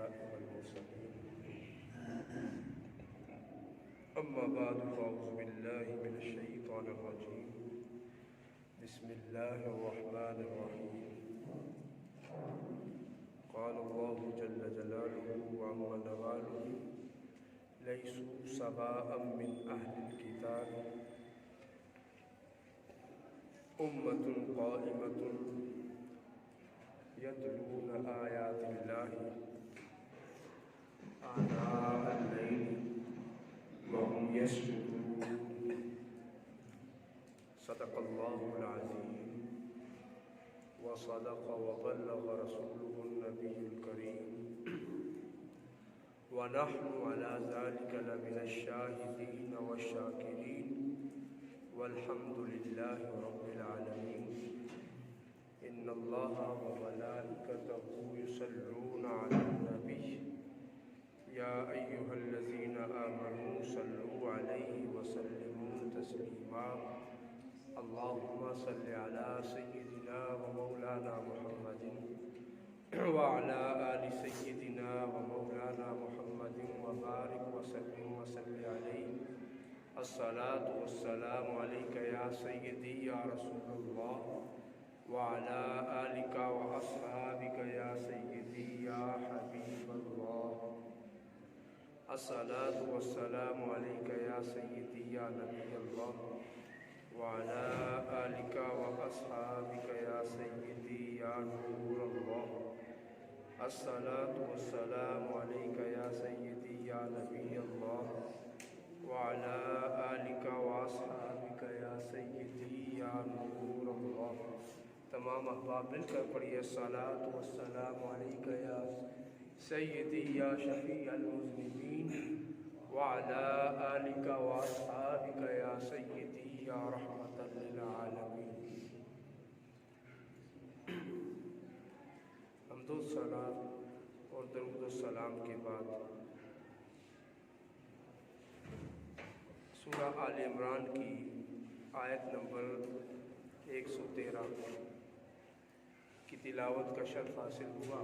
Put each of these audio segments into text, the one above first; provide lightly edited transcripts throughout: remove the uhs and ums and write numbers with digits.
الأنبياء والمرسلين أما بعد فأعوذ بالله من الشيطان الرجيم بسم الله الرحمن الرحيم قال الله جل جلاله وعم نواله ليسوا سواء من أهل الكتاب أمة قائمة يتلون آيات الله آناء الليل وهم يسجدون صدق الله العظيم وصدق وبلغ رسوله النبي الكريم ونحن على ذلك لمن الشاهدين والشاكرين والحمد لله رب العالمين إن الله وملائكته يصلون على النبي يا أيها الذين آمنوا صلوا عليه وسلموا تسليما اللهم صل على سيدنا ومولانا محمد وعلى آل سيدنا ومولانا محمد وبارك وسلم عليه الصلاة والسلام عليك يا سيدي يا رسول الله وعلى آلك وأصحابك يا سيدي يا حبيب الله الصلاة والسلام عليك يا سيدي يا نبي الله وعلى آلك وأصحابك يا سيدي يا نور الله الصلاة والسلام عليك يا سيدي يا نبي الله وعلى آلك وأصحابك يا سيدي يا نور الله تمام احباب مل کر پڑھیے الصلاۃ والسلام علیک یا سیدی یا شفیع المذنبین وعلی آلک واصحابک یا سیدی یا رحمت للعالمین۔ حمد و ثنا اور درود و سلام کے بعد سورہ آل عمران کی آیت نمبر 113 کی تلاوت کا شرف حاصل ہوا۔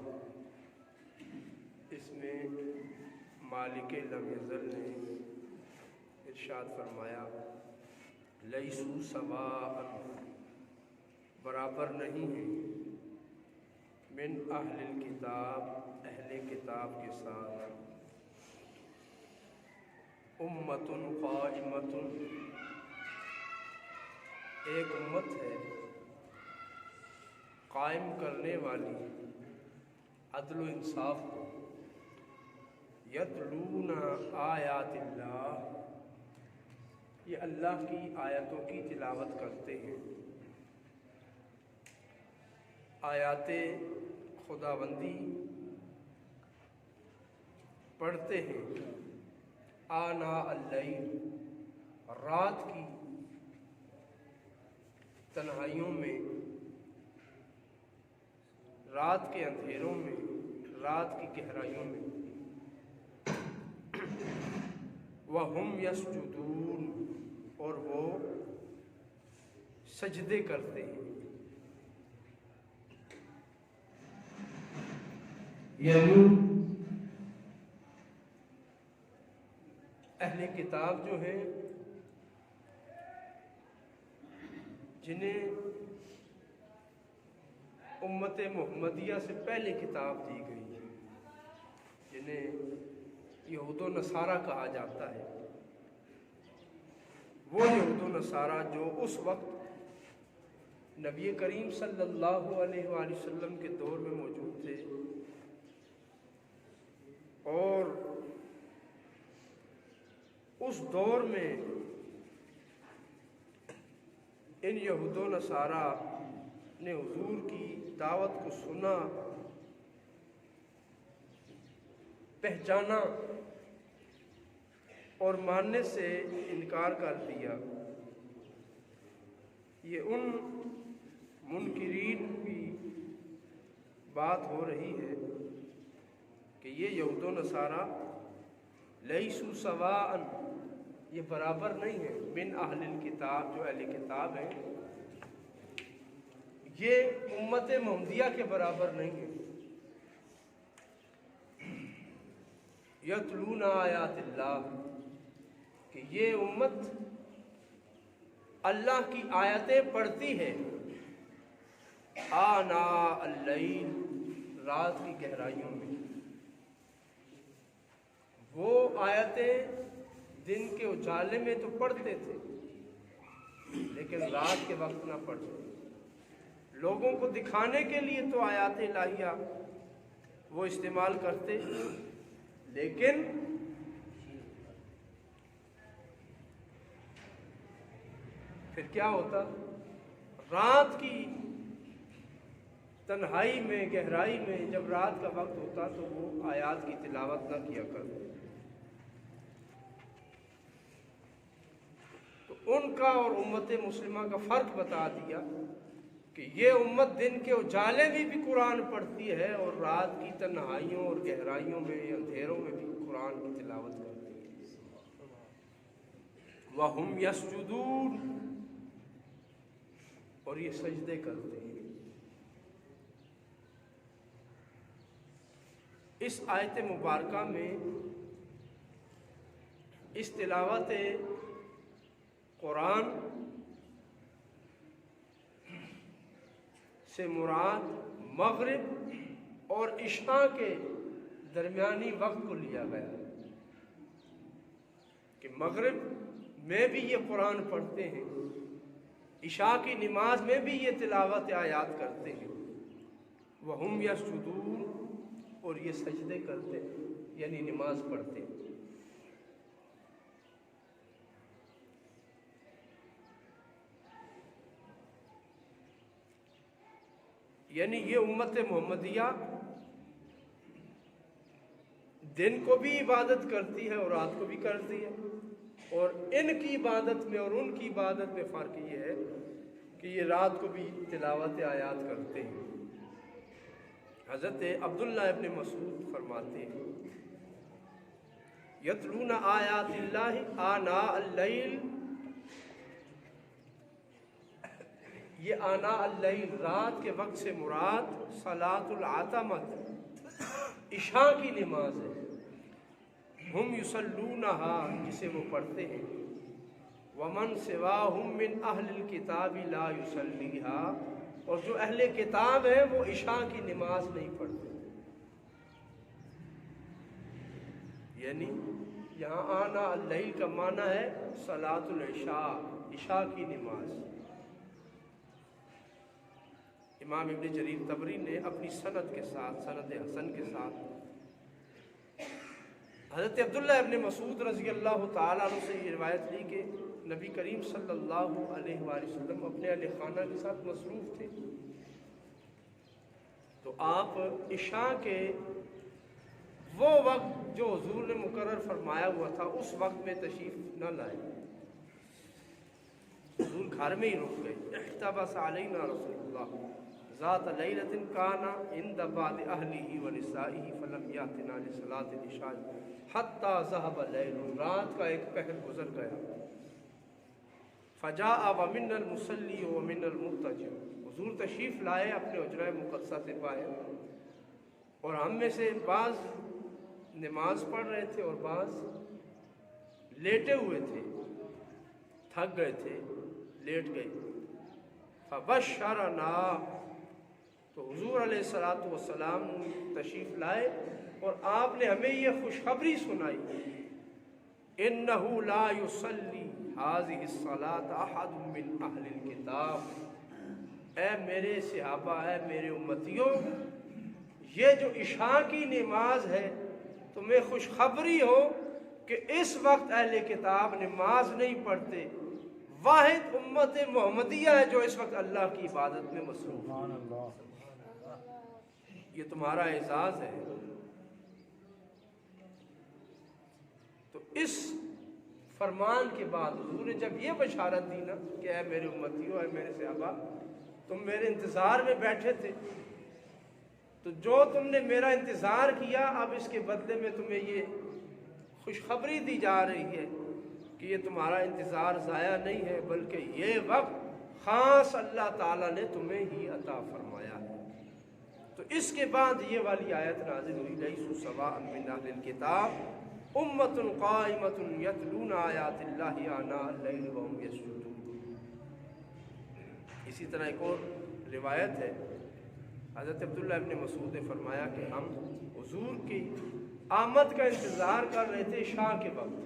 اس میں مالک لم یزل نے ارشاد فرمایا لیسوا سواء، برابر نہیں ہیں، من اہل الکتاب، اہل کتاب کے ساتھ، امت قائمت، ایک امت ہے قائم کرنے والی عدل و انصاف کو، یتلون آیات اللہ، یہ اللہ کی آیتوں کی تلاوت کرتے ہیں، آیات خداوندی پڑھتے ہیں، آناء اللیل، رات کی تنہائیوں میں، رات کے اندھیروں میں، رات کی گہرائیوں میں، وَهُمْ يَسْجُدُونَ، اور وہ سجدے کرتے ہیں۔ یعنی اہل کتاب جو ہیں جنہیں امت محمدیہ سے پہلے کتاب دی گئی ہے، جنہیں یہود و نصارہ کہا جاتا ہے، وہ یہود و نصارہ جو اس وقت نبی کریم صلی اللہ علیہ وآلہ وسلم کے دور میں موجود تھے، اور اس دور میں ان یہود و نصارہ نے حضور کی دعوت کو سنا، پہچانا اور ماننے سے انکار کر دیا۔ یہ ان منکرین کی بات ہو رہی ہے کہ یہ یہود و نصارہ لیسوا سواء، یہ برابر نہیں ہے، من اہل الکتاب، جو اہل کتاب ہیں یہ امت محمدیہ کے برابر نہیں ہے۔ یتلون آیات اللہ، کہ یہ امت اللہ کی آیتیں پڑھتی ہے، آناء اللیل، رات کی گہرائیوں میں۔ وہ آیتیں دن کے اجالے میں تو پڑھتے تھے لیکن رات کے وقت نہ پڑھتے، لوگوں کو دکھانے کے لیے تو آیات الہیہ وہ استعمال کرتے، لیکن پھر کیا ہوتا، رات کی تنہائی میں، گہرائی میں جب رات کا وقت ہوتا تو وہ آیات کی تلاوت نہ کیا کرتے۔ تو ان کا اور امت مسلمہ کا فرق بتا دیا کہ یہ امت دن کے اجالے میں بھی قرآن پڑھتی ہے اور رات کی تنہائیوں اور گہرائیوں میں، اندھیروں میں بھی قرآن کی تلاوت کرتی ہے۔ وَهُمْ يَسْجُدُونَ، اور یہ سجدے کرتے ہیں۔ اس آیت مبارکہ میں اس تلاوت قرآن سے مراد مغرب اور عشاء کے درمیانی وقت کو لیا گیا کہ مغرب میں بھی یہ قرآن پڑھتے ہیں، عشاء کی نماز میں بھی یہ تلاوت آیات کرتے ہیں۔ وَهُمْ يَسْجُدُونَ، اور یہ سجدے کرتے ہیں، یعنی نماز پڑھتے ہیں۔ یعنی یہ امت محمدیہ دن کو بھی عبادت کرتی ہے اور رات کو بھی کرتی ہے، اور ان کی عبادت میں اور ان کی عبادت میں فرق یہ ہے کہ یہ رات کو بھی تلاوت آیات کرتے ہیں۔ حضرت عبداللہ ابن مسعود فرماتے ہیں یتلون آیات اللہ آناء اللیل، یہ آناء اللیل رات کے وقت سے مراد صلاۃ العتمۃ، عشاء کی نماز ہے۔ ہم یصلونہا، جسے وہ پڑھتے ہیں۔ ومن سواہم من اہل الکتاب لا یصلیہا، اور جو اہل کتاب ہیں وہ عشاء کی نماز نہیں پڑھتے۔ یعنی یہاں آناء اللیل کا معنی ہے صلاۃ العشاء، عشاء کی نماز۔ امام ابن جریر طبری نے اپنی سند کے ساتھ، سند حسن کے ساتھ، حضرت عبداللہ ابن مسعود رضی اللہ تعالیٰ عنہ سے یہ روایت لی کہ نبی کریم صلی اللہ علیہ وآلہ وسلم اپنے اہل خانہ کے ساتھ مصروف تھے، تو آپ عشاء کے وہ وقت جو حضور نے مقرر فرمایا ہوا تھا اس وقت میں تشریف نہ لائے، حضور گھر میں ہی رک گئے۔ احتبس علینا رسول اللہ ذات لیلۃ کان عند بعض اہلہ ونسائہ فلم یاتنا لصلاۃ العشاء حتی ذهب اللیل، رات کا ایک پہر گزر گیا۔ فجاء ومن المصلی ومن المضطجع، حضور تشریف لائے اپنے حجرہ مقدسہ سے باہر، اور ہم میں سے بعض نماز پڑھ رہے تھے اور بعض لیٹے ہوئے تھے، تھک گئے تھے، لیٹ گئے۔ فبشرنا، تو حضور علیہ الصلوۃ والسلام تشریف لائے اور آپ نے ہمیں یہ خوشخبری سنائی، انہ لا یصلی ہذہ الصلاۃ احد من اہل الکتاب، اے میرے صحابہ، اے میرے امتیوں، یہ جو عشاء کی نماز ہے تمہیں خوشخبری ہو کہ اس وقت اہل کتاب نماز نہیں پڑھتے، واحد امت محمدیہ ہے جو اس وقت اللہ کی عبادت میں مصروف ہے۔ یہ تمہارا اعزاز ہے۔ تو اس فرمان کے بعد حضور نے جب یہ بشارت دی نا کہ اے میرے امتیوں، اے میرے صحابہ، تم میرے انتظار میں بیٹھے تھے، تو جو تم نے میرا انتظار کیا اب اس کے بدلے میں تمہیں یہ خوشخبری دی جا رہی ہے کہ یہ تمہارا انتظار ضائع نہیں ہے، بلکہ یہ وقت خاص اللہ تعالیٰ نے تمہیں ہی عطا فرمایا ہے۔ تو اس کے بعد یہ والی آیت نازل ہوئی لیسوا سواء من اہل الکتاب امۃ قائمۃ یتلون آیات اللہ آناء اللیل وهم یسجدون۔ اسی طرح ایک اور روایت ہے، حضرت عبداللہ ابن مسعود نے فرمایا کہ ہم حضور کی آمد کا انتظار کر رہے تھے عشاء کے وقت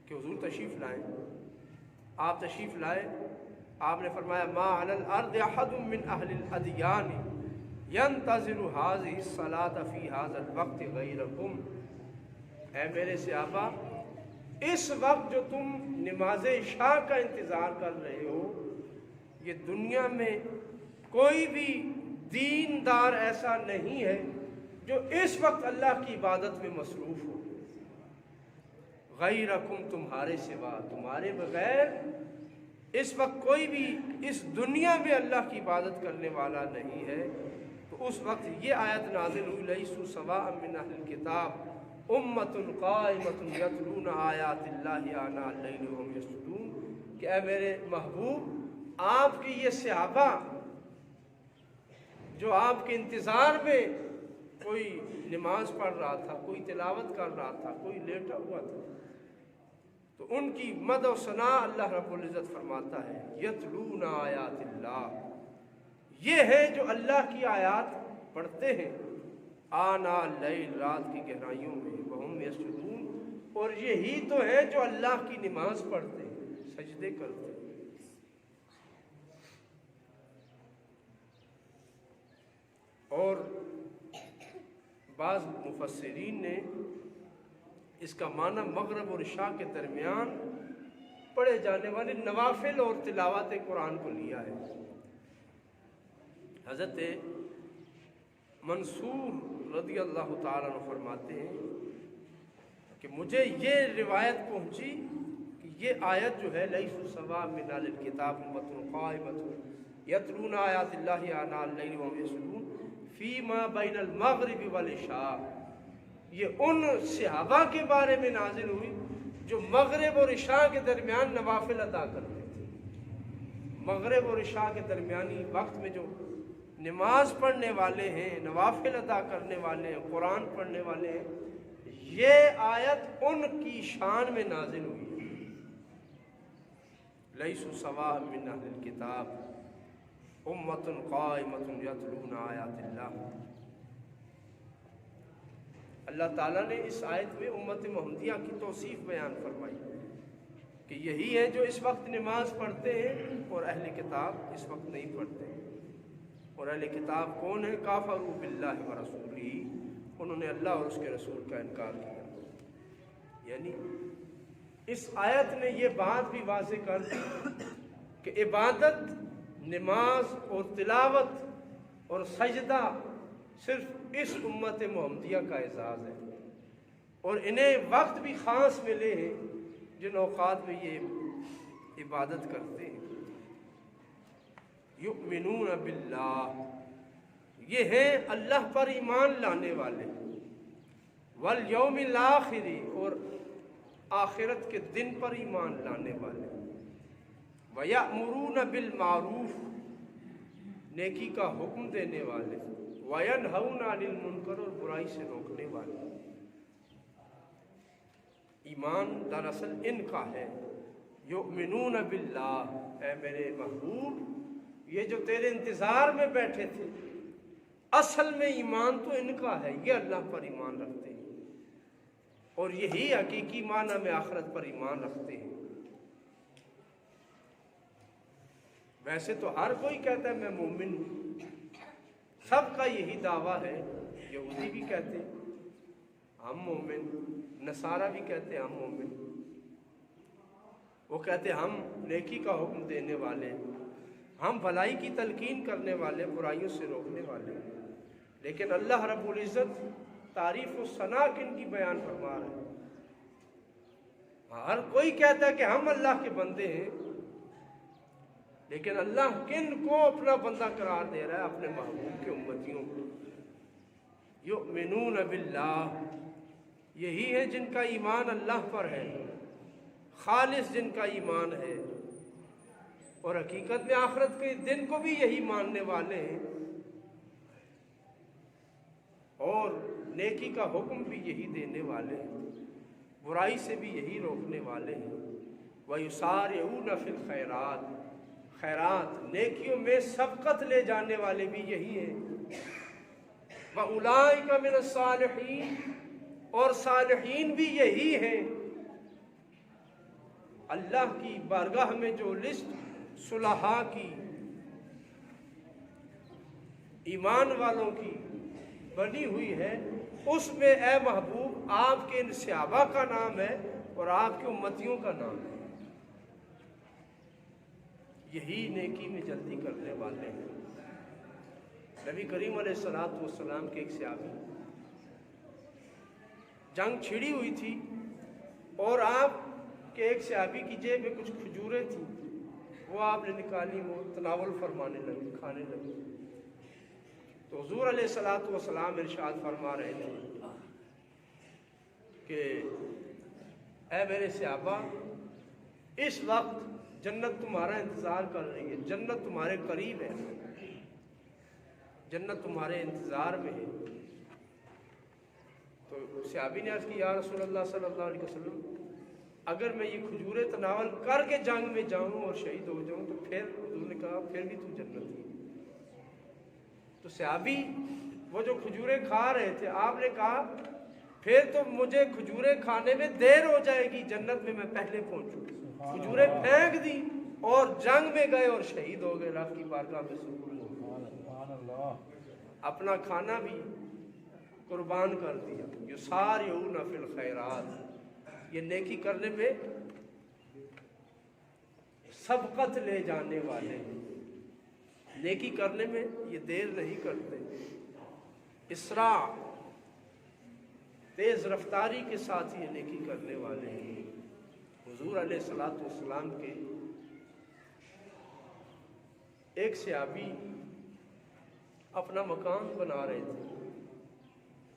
کہ حضور تشریف لائیں۔ آپ تشریف لائے، آپ نے فرمایا ما علی الارض احد من اہل الادیان ینتظر هذه الصلاة فی هذا الوقت غیرکم۔ اے میرے صحابہ، اس وقت جو تم نماز عشاء کا انتظار کر رہے ہو، یہ دنیا میں کوئی بھی دیندار ایسا نہیں ہے جو اس وقت اللہ کی عبادت میں مصروف ہو۔ غیرکم، تمہارے سوا، تمہارے بغیر اس وقت کوئی بھی اس دنیا میں اللہ کی عبادت کرنے والا نہیں ہے۔ تو اس وقت یہ آیت نازل ہوئی لیسوا سواء من اہل الکتاب امۃ قائمۃ یتلون آیات اللہ آناء اللیل وهم یسجدون، کہ اے میرے محبوب، آپ کی یہ صحابہ جو آپ کے انتظار میں کوئی نماز پڑھ رہا تھا، کوئی تلاوت کر رہا تھا، کوئی لیٹا ہوا تھا، تو ان کی مدح و ثناء اللہ رب العزت فرماتا ہے یتلون آیات اللہ، یہ ہے جو اللہ کی آیات پڑھتے ہیں آناء اللیل، رات کی گہرائیوں میں، وہم یسجدون، اور یہی تو ہے جو اللہ کی نماز پڑھتے ہیں، سجدے کرتے ہیں۔ اور بعض مفسرین نے اس کا معنی مغرب اور عشاء کے درمیان پڑھے جانے والے نوافل اور تلاوت قرآن کو لیا ہے۔ حضرت منصور رضی اللہ تعالیٰ عنہ فرماتے ہیں کہ مجھے یہ روایت پہنچی کہ یہ آیت جو ہے لیسوا سواء من اہل الکتاب امۃ قائمۃ یتلون آیات اللہ آناء اللیل وهم یسجدون فیما بین المغرب والعشاء، یہ ان صحابہ کے بارے میں نازل ہوئی جو مغرب اور عشاء کے درمیان نوافل ادا کرتے تھے۔ مغرب اور عشاء کے درمیانی وقت میں جو نماز پڑھنے والے ہیں، نوافل ادا کرنے والے ہیں، قرآن پڑھنے والے ہیں، یہ آیت ان کی شان میں نازل ہوئی۔ لیسوا سواء من اہل الکتاب امۃ قائمۃ یتلون آیات اللہ۔ اللہ تعالیٰ نے اس آیت میں امت محمدیہ کی توصیف بیان فرمائی کہ یہی ہے جو اس وقت نماز پڑھتے ہیں، اور اہل کتاب اس وقت نہیں پڑھتے۔ اور اہل کتاب کون ہے؟ کافروا باللہ ورسولہ، انہوں نے اللہ اور اس کے رسول کا انکار کیا۔ یعنی اس آیت نے یہ بات بھی واضح کر دی کہ عبادت، نماز اور تلاوت اور سجدہ صرف اس امت محمدیہ کا اعزاز ہے، اور انہیں وقت بھی خاص ملے ہیں جن اوقات میں یہ عبادت کرتے ہیں۔ یؤمنون باللہ، یہ ہیں اللہ پر ایمان لانے والے، والیوم الآخر، اور آخرت کے دن پر ایمان لانے والے، وَيَأْمُرُونَ بِالْمَعْرُوفِ، نیکی کا حکم دینے والے، وَيَنْهَوْنَ عَنِ الْمُنْكَرِ، اور برائی سے روکنے والے۔ ایمان دراصل ان کا ہے۔ یؤمنون باللہ، اے میرے محبوب، یہ جو تیرے انتظار میں بیٹھے تھے، اصل میں ایمان تو ان کا ہے، یہ اللہ پر ایمان رکھتے ہیں، اور یہی حقیقی معنی میں آخرت پر ایمان رکھتے ہیں۔ ویسے تو ہر کوئی کہتا ہے میں مومن ہوں، سب کا یہی دعویٰ ہے، یہودی بھی کہتے ہیں ہم مومن، نصارہ بھی کہتے ہیں ہم مومن، وہ کہتے ہیں ہم نیکی کا حکم دینے والے، ہم بھلائی کی تلقین کرنے والے، برائیوں سے روکنے والے۔ لیکن اللہ رب العزت تعریف و ثنا کن کی بیان فرما رہے ہیں؟ ہر کوئی کہتا ہے کہ ہم اللہ کے بندے ہیں، لیکن اللہ کن کو اپنا بندہ قرار دے رہا ہے؟ اپنے محبوب کے امتیوں کو۔ یؤمنون باللہ، یہی ہے جن کا ایمان اللہ پر ہے، خالص جن کا ایمان ہے، اور حقیقت میں آخرت کے دن کو بھی یہی ماننے والے ہیں۔ اور نیکی کا حکم بھی یہی دینے والے ہیں، برائی سے بھی یہی روکنے والے ہیں۔ وَيُسَارِعُونَ فِي الْخَيْرَاتِ، خیرات نیکیوں میں سبقت لے جانے والے بھی یہی ہیں۔ وَأُولَٰئِكَ مِنَ الصَّالِحِينَ، اور صالحین بھی یہی ہیں۔ اللہ کی بارگاہ میں جو لسٹ صلحاء کی، ایمان والوں کی بنی ہوئی ہے، اس میں اے محبوب آپ کے ان صحابہ کا نام ہے اور آپ کے امتیوں کا نام ہے۔ یہی نیکی میں جلدی کرنے والے ہیں۔ نبی کریم علیہ السلام کے ایک صحابی، جنگ چھڑی ہوئی تھی اور آپ کہ ایک صحابی کی جیب میں کچھ کھجوریں تھیں، وہ آپ نے نکالی، وہ تناول فرمانے لگے، کھانے لگے۔ تو حضور علیہ السلام ارشاد فرما رہے تھے کہ اے میرے صحابہ، اس وقت جنت تمہارا انتظار کر رہی ہے، جنت تمہارے قریب ہے، جنت تمہارے انتظار میں ہے۔ تو صحابی نے عرض کی یا رسول اللہ صلی اللہ علیہ وسلم، اگر میں یہ کھجوریں تناول کر کے جنگ میں جاؤں اور شہید ہو جاؤں تو پھر؟ حضور نے کہا پھر بھی تو جنت ہے۔ تو صحابی وہ جو کھجوریں کھا رہے تھے، آپ نے کہا پھر تو مجھے کھجوریں کھانے میں دیر ہو جائے گی، جنت میں میں پہلے پہنچوں۔ کھجوریں پھینک دی اور جنگ میں گئے اور شہید ہو گئے، اللہ کی بارگاہ میں سبحان اللہ، اپنا کھانا بھی قربان کر دیا۔ یسارعون فی الخیرات، یہ نیکی کرنے میں سبقت لے جانے والے ہیں، نیکی کرنے میں یہ دیر نہیں کرتے، اسراع، تیز رفتاری کے ساتھ یہ نیکی کرنے والے ہیں۔ حضور علیہ السلام کے ایک صحابی اپنا مکان بنا رہے تھے،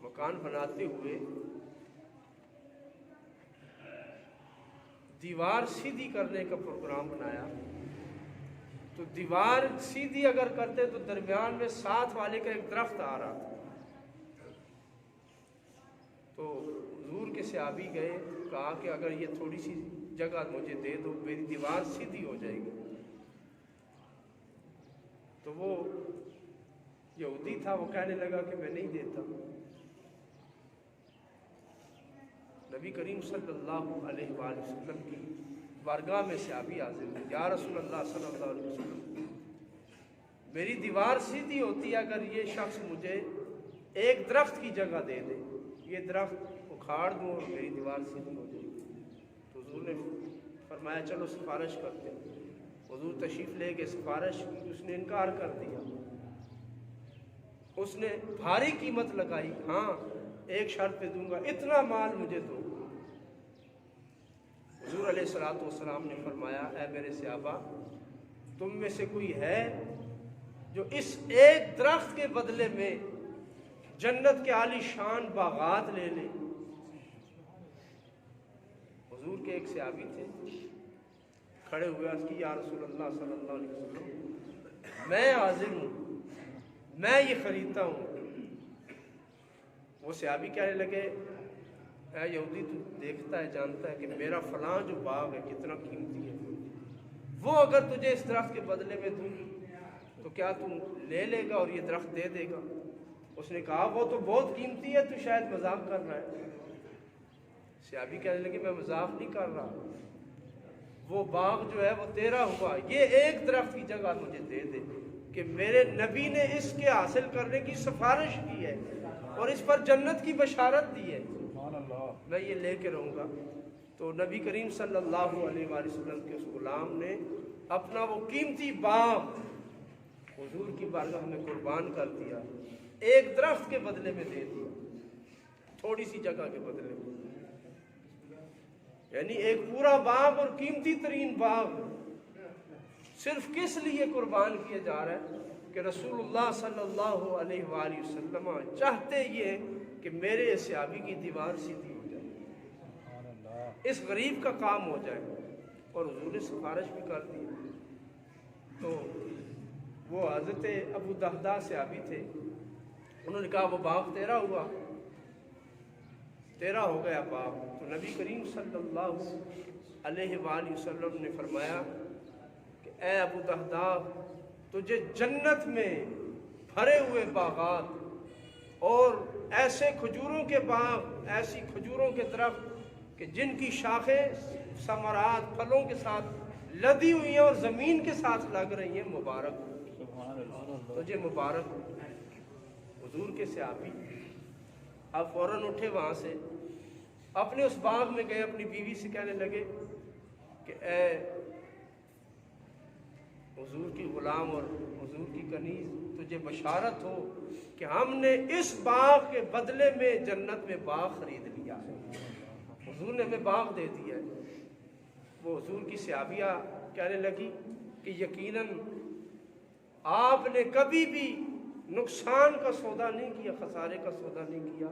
مکان بناتے ہوئے دیوار سیدھی کرنے کا پروگرام بنایا، تو دیوار سیدھی اگر کرتے تو درمیان میں ساتھ والے کا ایک درخت آ رہا تھا۔ تو حضور کے صحابی گئے، کہا کہ اگر یہ تھوڑی سی جگہ مجھے دے دو، میری دیوار سیدھی ہو جائے گی۔ تو وہ یہودی تھا، وہ کہنے لگا کہ میں نہیں دیتا۔ نبی کریم صلی اللہ علیہ وآلہ وسلم کی بارگاہ میں صحابی حاضر ہے، یا رسول اللہ صلی اللہ علیہ وسلم، میری دیوار سیدھی ہوتی ہے اگر یہ شخص مجھے ایک درخت کی جگہ دے دے، یہ درخت اکھاڑ دوں اور میری دیوار سیدھی ہو جائے گی۔ تو حضور نے فرمایا چلو سفارش کرتے ہیں۔ حضور تشریف لے کے سفارش کی، اس نے انکار کر دیا، اس نے بھاری قیمت لگائی، ہاں ایک شرط پہ دوں گا، اتنا مال مجھے دو۔ حضور علیہ السلام نے فرمایا اے میرے صحابہ، تم میں سے کوئی ہے جو اس ایک درخت کے بدلے میں جنت کے عالی شان باغات لے لے؟ حضور کے ایک صحابی تھے، کھڑے ہوئے عرض کی یا رسول اللہ صلی اللہ علیہ وسلم، میں حاضر ہوں، میں یہ خریدتا ہوں۔ وہ صحابی کہنے لگے اے یہودی، تو دیکھتا ہے جانتا ہے کہ میرا فلاں جو باغ ہے کتنا قیمتی ہے، وہ اگر تجھے اس درخت کے بدلے میں دوں تو کیا تم لے لے گا اور یہ درخت دے دے گا؟ اس نے کہا وہ تو بہت قیمتی ہے، تو شاید مذاق کر رہا ہے۔ صحابی کہنے لگے میں مذاق نہیں کر رہا، وہ باغ جو ہے وہ تیرا ہوا، یہ ایک درخت کی جگہ مجھے دے دے کہ میرے نبی نے اس کے حاصل کرنے کی سفارش کی ہے اور اس پر جنت کی بشارت دی ہے، میں یہ لے کے رہوں گا۔ تو نبی کریم صلی اللہ علیہ وآلہ وسلم کے اس غلام نے اپنا وہ قیمتی باغ حضور کی بارگاہ میں قربان کر دیا، ایک درخت کے بدلے میں دے دیا، تھوڑی سی جگہ کے بدلے میں، یعنی ایک پورا باغ اور قیمتی ترین باغ صرف کس لیے قربان کیا جا رہا ہے کہ رسول اللہ صلی اللہ علیہ وآلہ وسلم چاہتے یہ کہ میرے صحابی کی دیوار سیدھی ہو جائے، اس غریب کا کام ہو جائے، اور حضور نے سفارش بھی کر دی۔ تو وہ حضرت ابو دہدہ صحابی تھے، انہوں نے کہا وہ باغ تیرا ہوا، تیرا ہو گیا باغ۔ تو نبی کریم صلی اللہ علیہ وآلہ وسلم نے فرمایا کہ اے ابو دہداہ، تجھے جنت میں بھرے ہوئے باغات اور ایسے کھجوروں کے باغ، ایسی کھجوروں کے درخت کہ جن کی شاخیں ثمرات پھلوں کے ساتھ لدی ہوئی ہیں اور زمین کے ساتھ لگ رہی ہیں، مبارک تجھے مبارک۔ حضور کے صحابی اب فوراً اٹھے وہاں سے، اپنے اس باغ میں گئے، اپنی بیوی سے کہنے لگے کہ اے حضور کی غلام اور حضور کی کنیز، تجھے بشارت ہو کہ ہم نے اس باغ کے بدلے میں جنت میں باغ خرید لیا ہے، حضور نے ہمیں باغ دے دیا ہے۔ وہ حضور کی صحابیہ کہنے لگی کہ یقیناً آپ نے کبھی بھی نقصان کا سودا نہیں کیا، خسارے کا سودا نہیں کیا،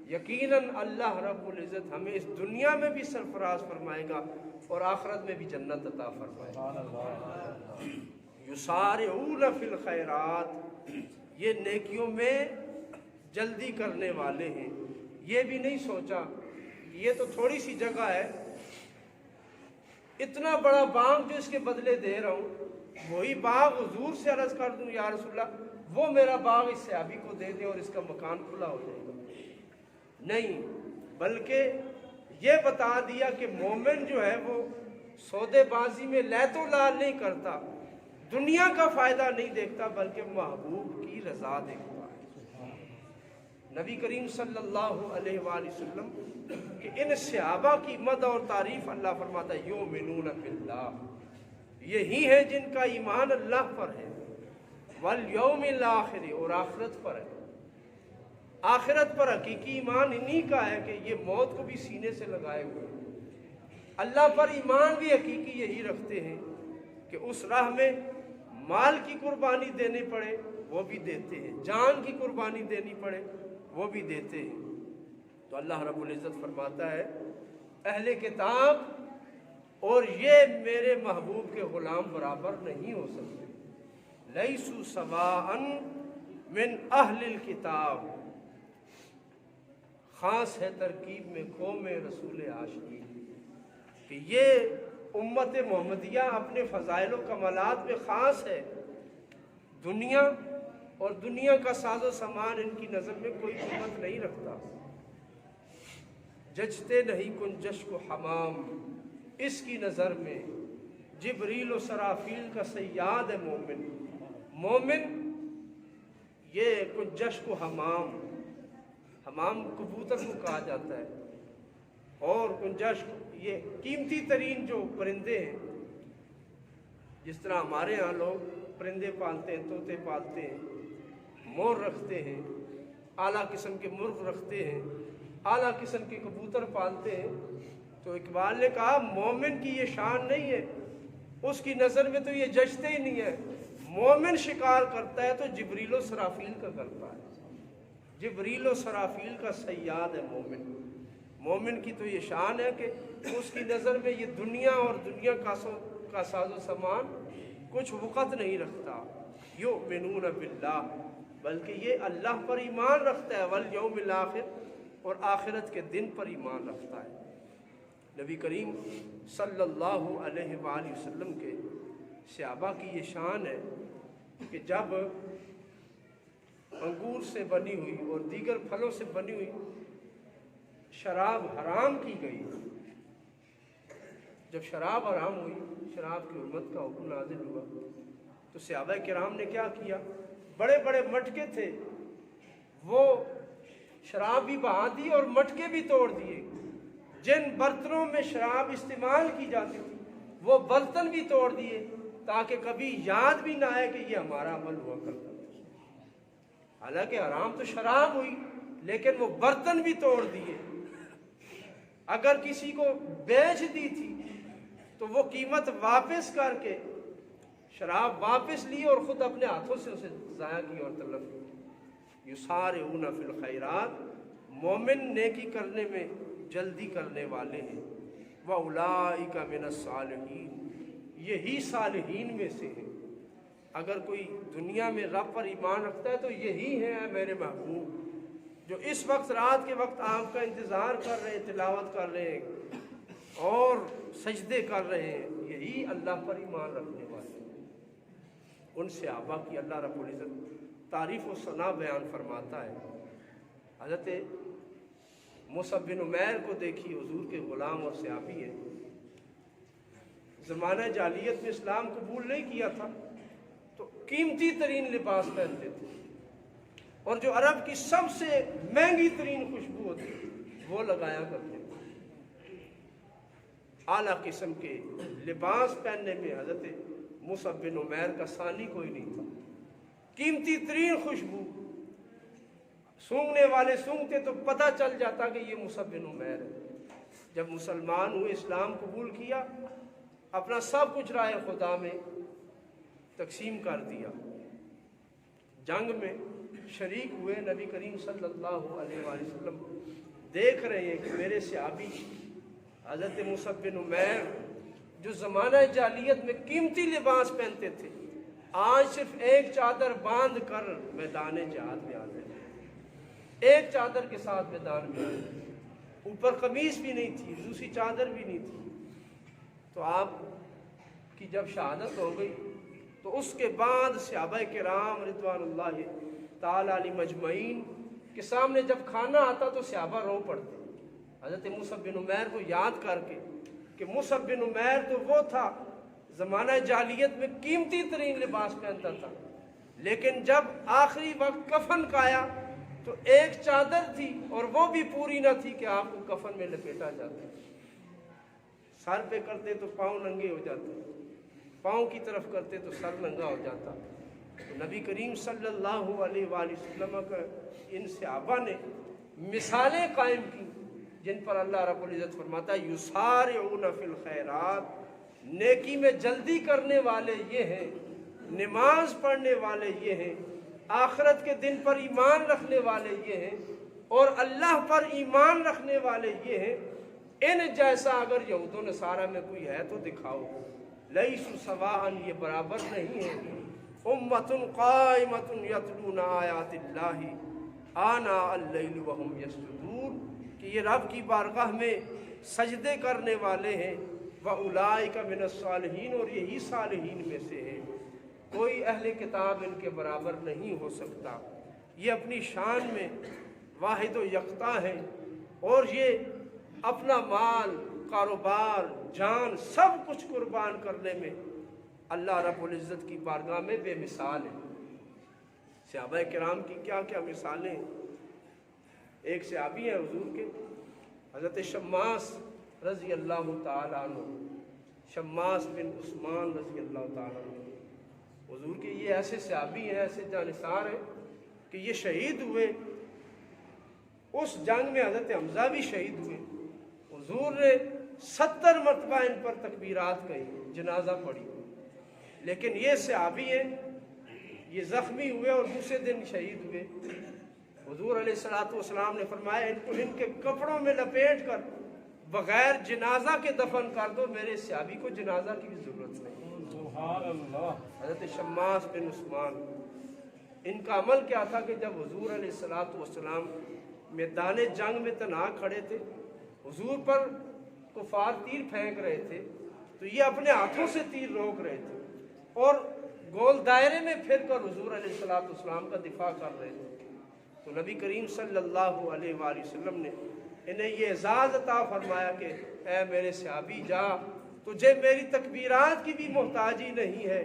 یقیناً اللہ رب العزت ہمیں اس دنیا میں بھی سرفراز فرمائے گا اور آخرت میں بھی جنت عطا فرمائے گا۔ یسارعون فی الخیرات، یہ نیکیوں میں جلدی کرنے والے ہیں۔ یہ بھی نہیں سوچا یہ تو تھوڑی سی جگہ ہے، اتنا بڑا باغ جو اس کے بدلے دے رہا ہوں، وہی باغ حضور سے عرض کر دوں یا رسول اللہ وہ میرا باغ اس صحابی کو دے دے اور اس کا مکان کھلا ہو جائے گا۔ نہیں، بلکہ یہ بتا دیا کہ مومن جو ہے وہ سودے بازی میں لیت و لال نہیں کرتا، دنیا کا فائدہ نہیں دیکھتا، بلکہ محبوب کی رضا دیکھتا ہے۔ نبی کریم صلی اللہ علیہ وآلہ وسلم کہ ان صحابہ کی مدح اور تعریف اللہ فرماتا ہے یؤمنون باللہ، یہی ہیں جن کا ایمان اللہ پر ہے، والیوم الآخر، اور آخرت پر ہے۔ آخرت پر حقیقی ایمان انہی کا ہے کہ یہ موت کو بھی سینے سے لگائے ہوئے ہیں۔ اللہ پر ایمان بھی حقیقی یہی رکھتے ہیں کہ اس راہ میں مال کی قربانی دینی پڑے وہ بھی دیتے ہیں، جان کی قربانی دینی پڑے وہ بھی دیتے ہیں۔ تو اللہ رب العزت فرماتا ہے اہل کتاب اور یہ میرے محبوب کے غلام برابر نہیں ہو سکتے، لیسوا سواء من اہل الکتاب، خاص ہے ترکیب میں قوم رسول ہاشمی، کہ یہ امت محمدیہ اپنے فضائل و کمالات میں خاص ہے، دنیا اور دنیا کا ساز و سامان ان کی نظر میں کوئی قیمت نہیں رکھتا۔ جچتے نہیں کنجش کو حمام، اس کی نظر میں جبریل و سرافیل کا صیاد ہے مومن۔ مومن یہ کنجش کو حمام، حمام کبوتر کو کہا جاتا ہے، اور کنجش یہ قیمتی ترین جو پرندے ہیں، جس طرح ہمارے ہاں لوگ پرندے پالتے ہیں، طوطے پالتے ہیں، مور رکھتے ہیں، اعلیٰ قسم کے مرغ رکھتے ہیں، اعلیٰ قسم کے کبوتر پالتے ہیں، تو اقبال نے کہا مومن کی یہ شان نہیں ہے، اس کی نظر میں تو یہ جچتے ہی نہیں ہے۔ مومن شکار کرتا ہے تو جبریل و سرافیل کا کرتا ہے، جبریل و سرافیل کا صیاد ہے مومن۔ مومن کی تو یہ شان ہے کہ اس کی نظر میں یہ دنیا اور دنیا کا ساز و سامان کچھ وقت نہیں رکھتا۔ یؤمنون باللہ، بلکہ یہ اللہ پر ایمان رکھتا ہے، والیوم الآخر، اور آخرت کے دن پر ایمان رکھتا ہے۔ نبی کریم صلی اللہ علیہ وآلہ وسلم کے صحابہ کی یہ شان ہے کہ جب انگور سے بنی ہوئی اور دیگر پھلوں سے بنی ہوئی شراب حرام کی گئی، جب شراب حرام ہوئی، شراب کی حرمت کا حکم نازل ہوا، تو صحابہ کرام نے کیا کیا؟ بڑے بڑے مٹکے تھے، وہ شراب بھی بہا دی اور مٹکے بھی توڑ دیے، جن برتنوں میں شراب استعمال کی جاتی تھی وہ برتن بھی توڑ دیے، تاکہ کبھی یاد بھی نہ آئے کہ یہ ہمارا عمل ہوا کرتا تھا۔ حالانکہ حرام تو شراب ہوئی، لیکن وہ برتن بھی توڑ دیے۔ اگر کسی کو بیچ دی تھی تو وہ قیمت واپس کر کے شراب واپس لی اور خود اپنے ہاتھوں سے اسے ضائع کی اور تلف کی۔ یسارعون فی الخیرات، مومن نیکی کرنے میں جلدی کرنے والے ہیں۔ وَأُولَٰئِکَ مِنَ الصَّالِحِینَ، یہی صالحین میں سے ہیں۔ اگر کوئی دنیا میں رب پر ایمان رکھتا ہے تو یہی ہے اے میرے محبوب جو اس وقت رات کے وقت آپ کا انتظار کر رہے ہیں، تلاوت کر رہے ہیں اور سجدے کر رہے ہیں، یہی اللہ پر ایمان رکھنے والے ہیں۔ ان صحابہ کی اللہ رب العزت تعریف و ثنا بیان فرماتا ہے۔ حضرت مصعب بن عمیر کو دیکھی، حضور کے غلام اور صحابی ہیں، زمانہ جاہلیت میں اسلام قبول نہیں کیا تھا تو قیمتی ترین لباس پہنتے تھے، اور جو عرب کی سب سے مہنگی ترین خوشبو ہوتی وہ لگایا کرتے تھے۔ اعلیٰ قسم کے لباس پہننے میں حضرت مصعب بن عمیر کا ثانی کوئی نہیں تھا۔ قیمتی ترین خوشبو، سونگھنے والے سونگھتے تو پتہ چل جاتا کہ یہ مصعب بن عمیر ہے۔ جب مسلمان ہوئے، اسلام قبول کیا، اپنا سب کچھ راہ خدا میں تقسیم کر دیا، جنگ میں شریک ہوئے، نبی کریم صلی اللہ علیہ وآلہ وسلم دیکھ رہے ہیں کہ میرے صحابی حضرت مصعب بن عمیر جو زمانہ جاہلیت میں قیمتی لباس پہنتے تھے، آج صرف ایک چادر باندھ کر میدان جہاد میں آ گئے، ایک چادر کے ساتھ میدان میں آئے، اوپر قمیص بھی نہیں تھی، دوسری چادر بھی نہیں تھی۔ تو آپ کی جب شہادت ہو گئی تو اس کے بعد صحابہ کرام رضوان اللہ تعالی علیہ مجمعین کے سامنے جب کھانا آتا تو صحابہ رو پڑتے، حضرت مصعب بن عمیر کو یاد کر کے کہ مصعب بن عمیر تو وہ تھا زمانہ جاہلیت میں قیمتی ترین لباس پہنتا تھا، لیکن جب آخری وقت کفن کا آیا تو ایک چادر تھی اور وہ بھی پوری نہ تھی کہ آپ کو کفن میں لپیٹا جاتا، سر پہ کرتے تو پاؤں ننگے ہو جاتے، پاؤں کی طرف کرتے تو سر ننگا ہو جاتا۔ تو نبی کریم صلی اللہ علیہ وآلہ وسلم کا ان صحابہ نے مثالیں قائم کی جن پر اللہ رب العزت فرماتا ہے یسارعون فی الخیرات، نیکی میں جلدی کرنے والے یہ ہیں، نماز پڑھنے والے یہ ہیں، آخرت کے دن پر ایمان رکھنے والے یہ ہیں، اور اللہ پر ایمان رکھنے والے یہ ہیں۔ ان جیسا اگر یہود و نصارہ میں کوئی ہے تو دکھاؤ، لیسوا سواء، یہ برابر نہیں ہے، امۃ قائمۃ یتلون آیات اللہ آناء اللیل وہم یسجدون، کہ یہ رب کی بارگاہ میں سجدے کرنے والے ہیں، وَأُولَٰئِکَ مِنَ الصَّالِحِینَ، اور یہی صالحین میں سے ہیں، کوئی اہل کتاب ان کے برابر نہیں ہو سکتا۔ یہ اپنی شان میں واحد و یکتا ہیں، اور یہ اپنا مال، کاروبار، جان سب کچھ قربان کرنے میں اللہ رب العزت کی بارگاہ میں بے مثال ہے۔ صحابہ کرام کی کیا کیا مثالیں۔ ایک صحابی ہیں حضور کے، حضرت شماس رضی اللہ تعالیٰ عنہ، شماس بن عثمان رضی اللہ تعالیٰ عنہ، حضور کے یہ ایسے صحابی ہیں، ایسے جانثار ہیں کہ یہ شہید ہوئے۔ اس جنگ میں حضرت حمزہ بھی شہید ہوئے، حضور نے 70 مرتبہ ان پر تکبیرات کہی، جنازہ پڑھی، لیکن یہ صحابی ہیں، یہ زخمی ہوئے اور دوسرے دن شہید ہوئے۔ حضور علیہ السلام نے فرمایا ان کو ان کے کپڑوں میں لپیٹ کر بغیر جنازہ کے دفن کر دو، میرے صحابی کو جنازہ کی بھی ضرورت نہیں۔ سبحان اللہ۔ حضرت شماس بن عثمان، ان کا عمل کیا تھا کہ جب حضور علیہ السلام میدان جنگ میں تنہا کھڑے تھے، حضور پر کفار تیر پھینک رہے تھے، تو یہ اپنے ہاتھوں سے تیر روک رہے تھے اور گول دائرے میں پھر کر حضور علیہ السلام کا دفاع کر رہے تھے۔ تو نبی کریم صلی اللہ علیہ وآلہ وسلم نے انہیں یہ اعزاز عطا فرمایا کہ اے میرے صحابی جا، تجھے میری تکبیرات کی بھی محتاجی نہیں ہے،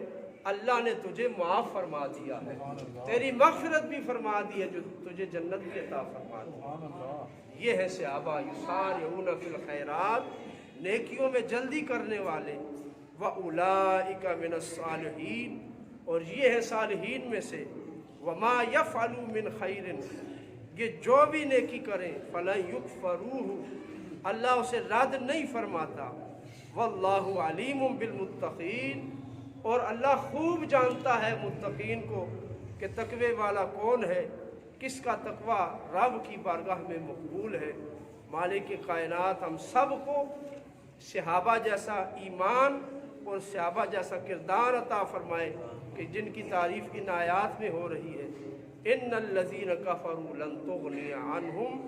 اللہ نے تجھے معاف فرما دیا ہے، تیری مغفرت بھی فرما دی ہے، جو تجھے جنت بھی عطا فرما دی۔ یہ ہے صحابہ، یسارعون فی الخیرات، نیکیوں میں جلدی کرنے والے، وَأُولَٰئِکَ مِنَ الصَّالِحِینَ، اور یہ ہے صالحین میں سے، وَمَا يَفْعَلُوا مِنْ خَيْرٍ، یہ جو بھی نیکی کریں، فَلَن يُكْفَرُوهُ، اللہ اسے رد نہیں فرماتا، وَاللَّهُ عَلِيمٌ بِالْمُتَّقِينَ، اور اللہ خوب جانتا ہے متقین کو کہ تقوی والا کون ہے، کس کا تقوی رب کی بارگاہ میں مقبول ہے۔ مالک کائنات ہم سب کو صحابہ جیسا ایمان اور صحابہ جیسا کردار عطا فرمائے کہ جن کی تعریف ان آیات میں ہو رہی ہے، ان الذین کفروا لن تغنی عنہم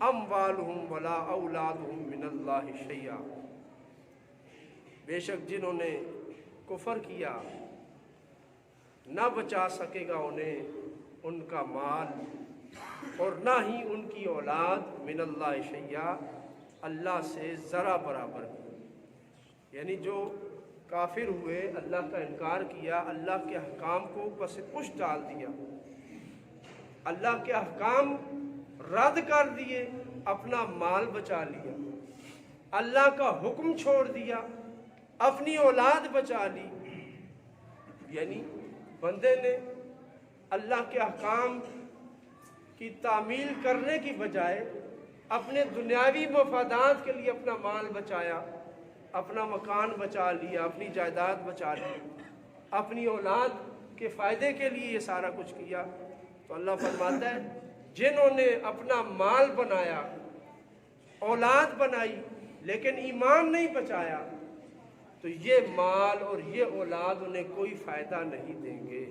اموالہم ولا اولادہم من اللہ شیئا، بے شک جنہوں نے کفر کیا نہ بچا سکے گا انہیں ان کا مال اور نہ ہی ان کی اولاد من اللہ شیئا، اللہ سے ذرا برابر بھی۔ یعنی جو کافر ہوئے، اللہ کا انکار کیا، اللہ کے احکام کو اوپر سے پش ڈال دیا، اللہ کے احکام رد کر دیے، اپنا مال بچا لیا، اللہ کا حکم چھوڑ دیا، اپنی اولاد بچا لی، یعنی بندے نے اللہ کے احکام کی تعمیل کرنے کی بجائے اپنے دنیاوی مفادات کے لیے اپنا مال بچایا، اپنا مکان بچا لیا، اپنی جائیداد بچا لی، اپنی اولاد کے فائدے کے لیے یہ سارا کچھ کیا، تو اللہ فرماتا ہے جنہوں نے اپنا مال بنایا، اولاد بنائی لیکن ایمان نہیں بچایا، تو یہ مال اور یہ اولاد انہیں کوئی فائدہ نہیں دیں گے،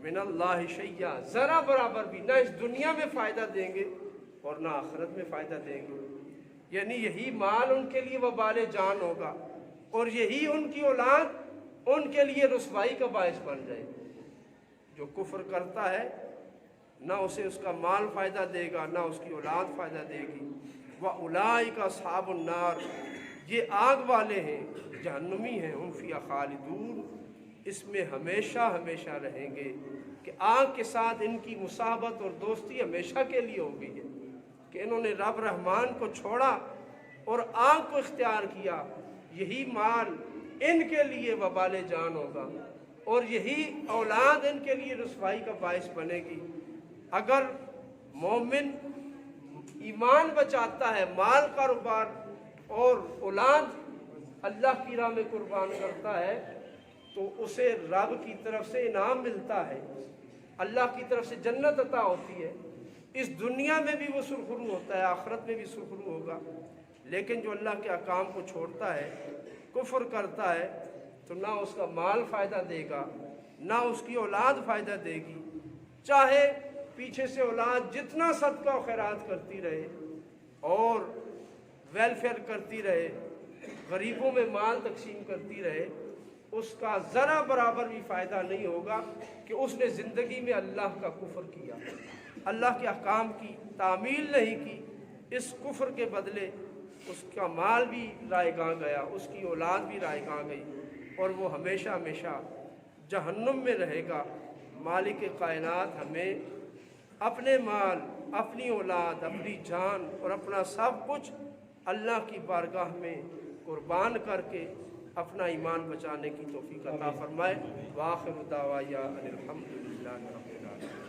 من اللہ شیئا، ذرا برابر بھی، نہ اس دنیا میں فائدہ دیں گے اور نہ آخرت میں فائدہ دیں گے۔ یعنی یہی مال ان کے لیے وبال جان ہوگا اور یہی ان کی اولاد ان کے لیے رسوائی کا باعث بن جائے گی۔ جو کفر کرتا ہے نہ اسے اس کا مال فائدہ دے گا، نہ اس کی اولاد فائدہ دے گی۔ وَأُولَٰئِكَ أَصْحَابُ النَّارِ، یہ آگ والے ہیں، جہنمی ہیں، ہم فیہا خالدون، اس میں ہمیشہ ہمیشہ رہیں گے، کہ آگ کے ساتھ ان کی مصاحبت اور دوستی ہمیشہ کے لیے ہو گئی ہے کہ انہوں نے رب رحمان کو چھوڑا اور آگ کو اختیار کیا، یہی مال ان کے لیے وبال جان ہوگا اور یہی اولاد ان کے لیے رسوائی کا باعث بنے گی۔ اگر مومن ایمان بچاتا ہے، مال کاروبار اور اولاد اللہ کی راہ میں قربان کرتا ہے، تو اسے رب کی طرف سے انعام ملتا ہے، اللہ کی طرف سے جنت عطا ہوتی ہے، اس دنیا میں بھی وہ سرخرو ہوتا ہے، آخرت میں بھی سرخرو ہوگا۔ لیکن جو اللہ کے احکام کو چھوڑتا ہے، کفر کرتا ہے، تو نہ اس کا مال فائدہ دے گا، نہ اس کی اولاد فائدہ دے گی، چاہے پیچھے سے اولاد جتنا صدقہ و خیرات کرتی رہے اور ویلفیئر کرتی رہے، غریبوں میں مال تقسیم کرتی رہے، اس کا ذرا برابر بھی فائدہ نہیں ہوگا کہ اس نے زندگی میں اللہ کا کفر کیا، اللہ کے احکام کی تعمیل نہیں کی، اس کفر کے بدلے اس کا مال بھی رائے گاں گیا، اس کی اولاد بھی رائے گاں گئی، اور وہ ہمیشہ ہمیشہ جہنم میں رہے گا۔ مالک کائنات ہمیں اپنے مال، اپنی اولاد، اپنی جان اور اپنا سب کچھ اللہ کی بارگاہ میں قربان کر کے اپنا ایمان بچانے کی توفیق عطا فرمائے۔ وآخر دعوانا ان الحمد للہ رب العالمین۔